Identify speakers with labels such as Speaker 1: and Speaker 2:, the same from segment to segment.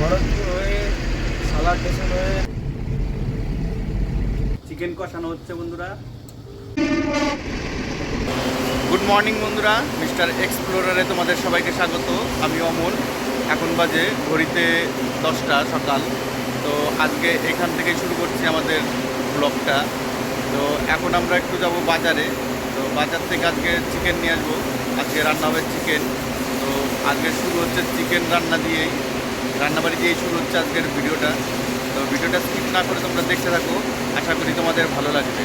Speaker 1: খড়গপুর হয়ে সালার স্টেশন হয়ে
Speaker 2: চিকেন কষানো হচ্ছে বন্ধুরা। গুড মর্নিং বন্ধুরা, মিস্টার এক্সপ্লোরারে তোমাদের সবাইকে স্বাগত। আমি অমল। এখন বাজে ঘড়িতে 10টা সকাল। তো আজকে এখান থেকে শুরু করছি আমাদের ব্লগটা। তো এখন আমরা একটু যাব বাজারে। তো বাজার থেকে আজকে চিকেন নিয়ে আসবো। আজকে রান্না হবে চিকেন। তো আজকে শুরু হচ্ছে চিকেন রান্না দিয়েই, রান্নাবাড়ি দিয়েই শুরু হচ্ছে আজকের ভিডিওটা। তো ভিডিওটা স্কিপ না করে তোমরা দেখতে থাকো, আশা করি তোমাদের ভালো লাগবে।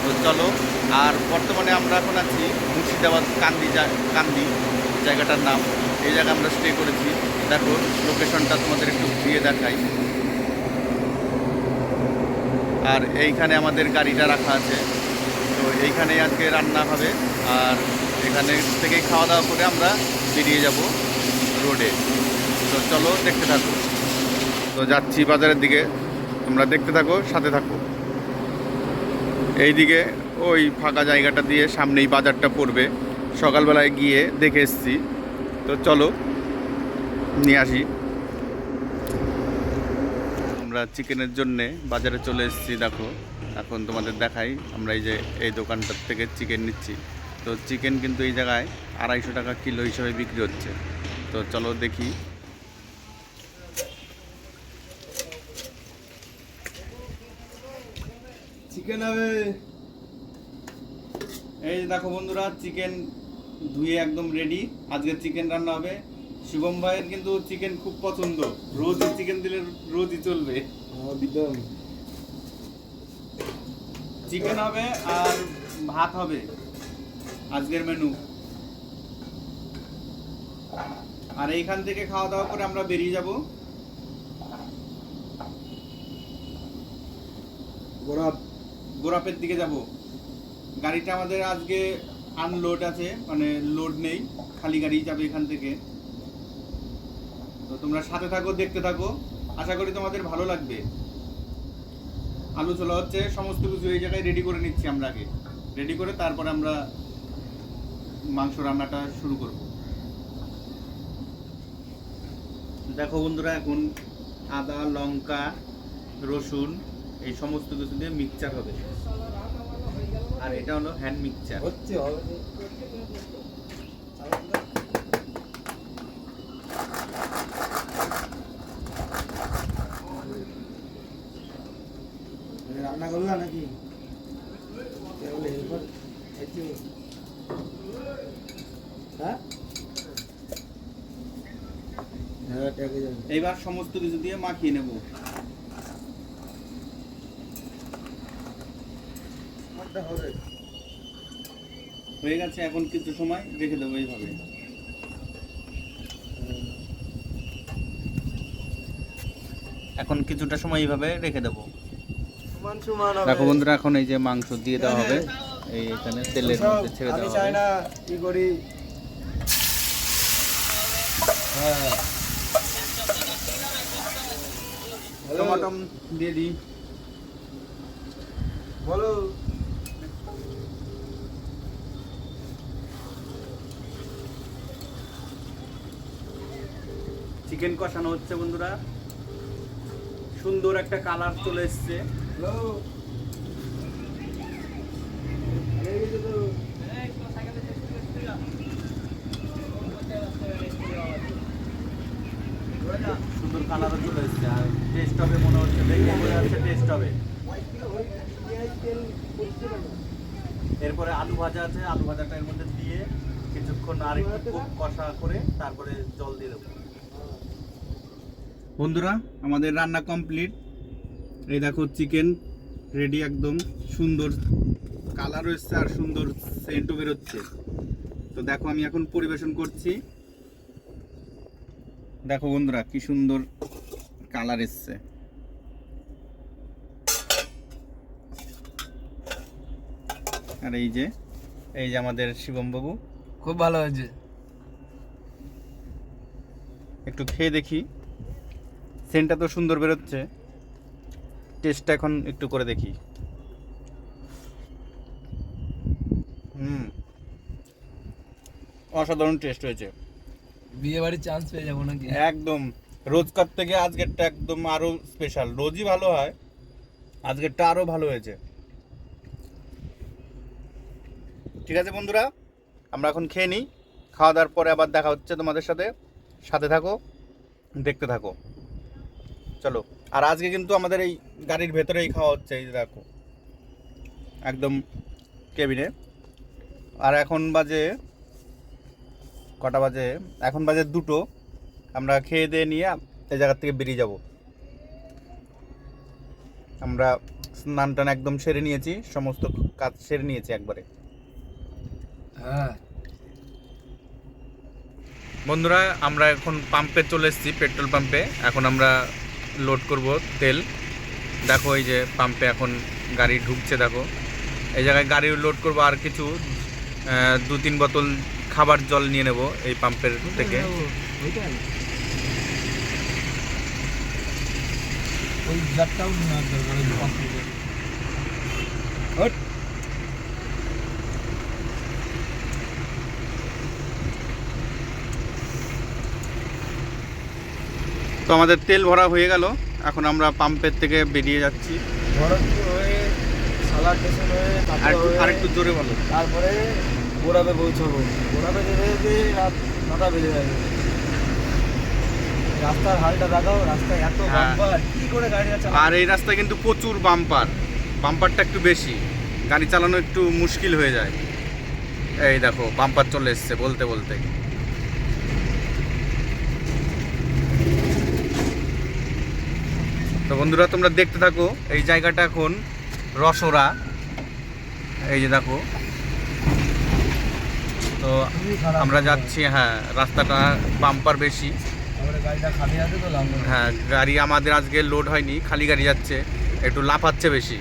Speaker 2: তো চলো। আর বর্তমানে আমরা এখন আছি মুর্শিদাবাদ কান্দি জায়গাটার নাম। এই জায়গায় আমরা স্টে করেছি। দেখো লোকেশনটা তোমাদের একটু ঘুরিয়ে দেখাই। আর এইখানে আমাদের গাড়িটা রাখা আছে। তো এইখানেই আজকে রান্না হবে। আর এখানে থেকেই খাওয়া দাওয়া করে আমরা বেরিয়ে যাব রোডে। তো চলো দেখতে থাকো। তো যাচ্ছি বাজারের দিকে, তোমরা দেখতে থাকো, সাথে থাকো। এইদিকে ওই ফাঁকা জায়গাটা দিয়ে সামনেই বাজারটা পড়বে। সকালবেলায় গিয়ে দেখে এসেছি। তো চলো নিয়ে আসি। আমরা চিকেনের জন্যে বাজারে চলে এসেছি। দেখো এখন তোমাদের দেখাই। আমরা এই যে এই দোকানটার থেকে চিকেন নিচ্ছি। তো চিকেন কিন্তু এই জায়গায় 250 টাকা কিলো হিসেবে বিক্রি হচ্ছে। তো চলো দেখি।
Speaker 1: চিকেন হবে।
Speaker 2: এই যে দেখো বন্ধুরা, চিকেন ধুয়ে একদম রেডি। আজকে চিকেন রান্না হবে। শিবম ভাইয়ের কিন্তু চিকেন খুব পছন্দ, রোজই চিকেন দিলে রোজই চলবে।
Speaker 1: একদম
Speaker 2: চিকেন হবে আর ভাত হবে আজকের মেনু। আর এইখান থেকে খাওয়া দাওয়া করে আমরা বেরিয়ে যাব গোরাপের দিকে যাব। গাড়িটা আমাদের আজকে আনলোড আছে, মানে লোড নেই, খালি গাড়ি যাবে এখান থেকে। তো তোমরা সাথে থাকো, দেখতে থাকো, আশা করি তোমাদের ভালো লাগবে। আলু ছোলা হচ্ছে, সমস্ত কিছু এই জায়গায় রেডি করে নিচ্ছি আমরা আগে। রেডি করে তারপরে আমরা মাংস রান্নাটা শুরু করব। দেখো বন্ধুরা, এখন আদা, লঙ্কা, রসুন এই সমস্ত কিছু দিয়ে মিক্সচার হবে। আর এটা হলো হ্যান্ড মিক্সচার।
Speaker 1: হচ্ছে হবে রান্না করলা নাকি? হ্যাঁ,
Speaker 2: এইবার সমস্ত কিছু দিয়ে মাখিয়ে নেব। হয়ে গেছে, এখন কিছু সময় রেখে দেবো এইভাবে। এখন কিছুটা সময় এইভাবে রেখে দেবো। দেখো বন্ধুরা, এখন এই যে মাংস দিয়ে দেওয়া হবে এই এখানে তেলের মধ্যে ছেড়ে দেওয়া হবে।
Speaker 1: চাই না কি করি। হ্যাঁ,
Speaker 2: টমেটো দিয়ে দিই।
Speaker 1: বলো।
Speaker 2: চিকেন কষানো হচ্ছে বন্ধুরা। সুন্দর একটা কালার চলে এসছে।
Speaker 1: হ্যালো,
Speaker 2: সুন্দর কালারও চলে এসছে। আর টেস্ট হবে মনে হচ্ছে, দেখে মনে হচ্ছে টেস্ট হবে। এরপরে আলু ভাজা আছে, আলু ভাজাটা এর মধ্যে দিয়ে কিছুক্ষণ আর একটু কষা করে তারপরে জল দিয়ে দেবো। বন্ধুরা, আমাদের রান্না কমপ্লিট। এই দেখো চিকেন রেডি, একদম সুন্দর কালার এসছে আর সুন্দর সেন্টও বেরোচ্ছে। তো দেখো আমি এখন পরিবেশন করছি। দেখো বন্ধুরা কি সুন্দর কালার এসছে। আর এই যে আমাদের শিবম বাবু,
Speaker 1: খুব ভালো হয়েছে।
Speaker 2: একটু খেয়ে দেখি। সেন্টটা তো সুন্দর বেরোচ্ছে, টেস্টটা এখন একটু করে দেখি। অসাধারণ টেস্ট হয়েছে।
Speaker 1: বিয়ে বাড়ির চান্স পেয়ে যাবো নাকি?
Speaker 2: একদম রোজকার থেকে আজকেরটা একদম আরো স্পেশাল। রোজই ভালো হয়, আজকেরটা আরো ভালো হয়েছে। ঠিক আছে বন্ধুরা, আমরা এখন খেয়ে নিই। খাওয়া দাওয়ার পরে আবার দেখা হচ্ছে তোমাদের সাথে। সাথে থাকো, দেখতে থাকো, চলো। আর আজকে কিন্তু আমাদের এই গাড়ির ভেতরেই খাওয়া হচ্ছে, এই যে দেখো একদম কেবিনে। আর এখন বাজে কটা বাজে? এখন বাজে 2টো। আমরা খেয়ে দিয়ে নিয়ে এই জায়গার থেকে বেরিয়ে যাব। আমরা স্নান টান একদম সেরে নিয়েছি, সমস্ত কাজ সেরে নিয়েছি একবারে।
Speaker 1: হ্যাঁ
Speaker 2: বন্ধুরা, আমরা এখন পাম্পে চলে এসেছি, পেট্রোল পাম্পে। এখন আমরা লোড করব তেল। দেখো এই যে পাম্পে এখন গাড়ি ঢুকছে, দেখো এই জায়গায় গাড়ি লোড করব। আর কিছু 2-3 বোতল খাবার জল নিয়ে নেব এই পাম্পের থেকে।
Speaker 1: ওই জারটাও না দরকার, ওই পাঁচ লিটার। হট।
Speaker 2: তো আমাদের তেল ভরা হয়ে গেল, এখন আমরা পাম্পের থেকে বেরিয়ে যাচ্ছি।
Speaker 1: ভরতপুর হয়ে সালার স্টেশন হয়ে
Speaker 2: আরেকটু জোরে বলো।
Speaker 1: তারপরে বোরাবে পৌঁছাবো। বোরাবে যেতে যেতে রাত 9টা বেজে যাবে। রাস্তার হালটা দেখাও, রাস্তায় এত
Speaker 2: হ্যাঁ।
Speaker 1: বাম্পার, কি করে গাড়ি চালাবো?
Speaker 2: আর এই রাস্তায় কিন্তু প্রচুর বাম্পারটা একটু বেশি, গাড়ি চালানো একটু মুশকিল হয়ে যায়। এই দেখো বাম্পার চলে এসছে বলতে বলতে। তো বন্ধুরা, তোমরা দেখতে থাকো। এই জায়গাটা এখন রসরা, এই যে দেখো। তো
Speaker 1: খুবই খারাপ
Speaker 2: আমরা
Speaker 1: রাস্তা।
Speaker 2: যাচ্ছি, হ্যাঁ রাস্তাটা বাম্পার বেশি।
Speaker 1: তারপরে গাড়িটা খালি আছে তো লাভ নেই।
Speaker 2: হ্যাঁ, গাড়ি আমাদের আজকে লোড হয়নি, খালি গাড়ি যাচ্ছে, একটু লাফাচ্ছে বেশি।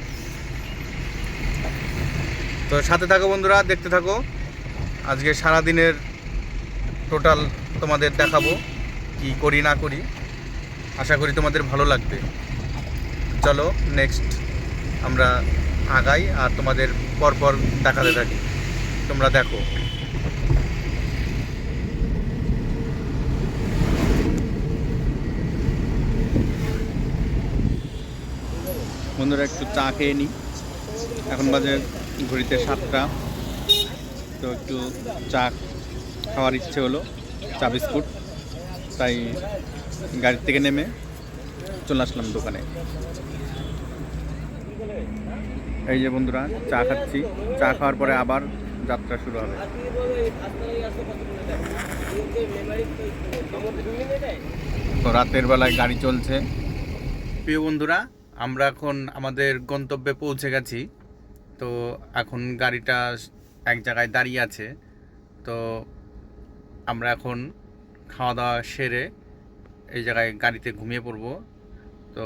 Speaker 2: তো সাথে থাকো বন্ধুরা, দেখতে থাকো। আজকে সারাদিনের টোটাল তোমাদের দেখাবো কি করি না করি। আশা করি তোমাদের ভালো লাগবে। চলো নেক্সট আমরা আগাই আর তোমাদের পরপর দেখাতে থাকি, তোমরা দেখো। বন্ধুরা একটু চা খেয়ে নিই। এখন বাজে ঘড়িতে 7টা। তো একটু চা খাওয়ার ইচ্ছে হলো, চা বিস্কুট। তাই গাড়ির থেকে নেমে চলে আসলাম দোকানে। এই যে বন্ধুরা চা খাচ্ছি, চা খাওয়ার পরে আবার যাত্রা শুরু হবে। তো রাতের বেলায় গাড়ি চলছে। প্রিয় বন্ধুরা, আমরা এখন আমাদের গন্তব্যে পৌঁছে গেছি। তো এখন গাড়িটা এক জায়গায় দাঁড়িয়ে আছে। তো আমরা এখন খাওয়া দাওয়া সেরে এই জায়গায় গাড়িতে ঘুমিয়ে পড়ব। তো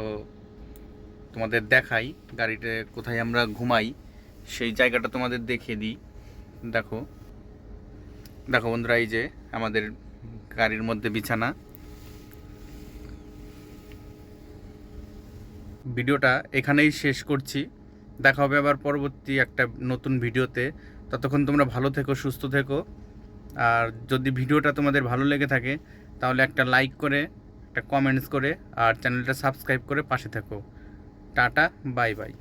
Speaker 2: তোমাদের দেখাই গাড়িতে কোথায় আমরা ঘুমাই, সেই জায়গাটা তোমাদের দেখিয়ে দিই। দেখো দেখো বন্ধুরা, এই যে আমাদের গাড়ির মধ্যে বিছানা। ভিডিওটা এখানেই শেষ করছি, দেখা হবে আবার পরবর্তী একটা নতুন ভিডিওতে। ততক্ষণ তোমরা ভালো থেকো, সুস্থ থেকো। আর যদি ভিডিওটা তোমাদের ভালো লেগে থাকে তাহলে একটা লাইক করে, একটা কমেন্টস করে, আর চ্যানেলটা সাবস্ক্রাইব করে পাশে থেকো। Tata, bye bye.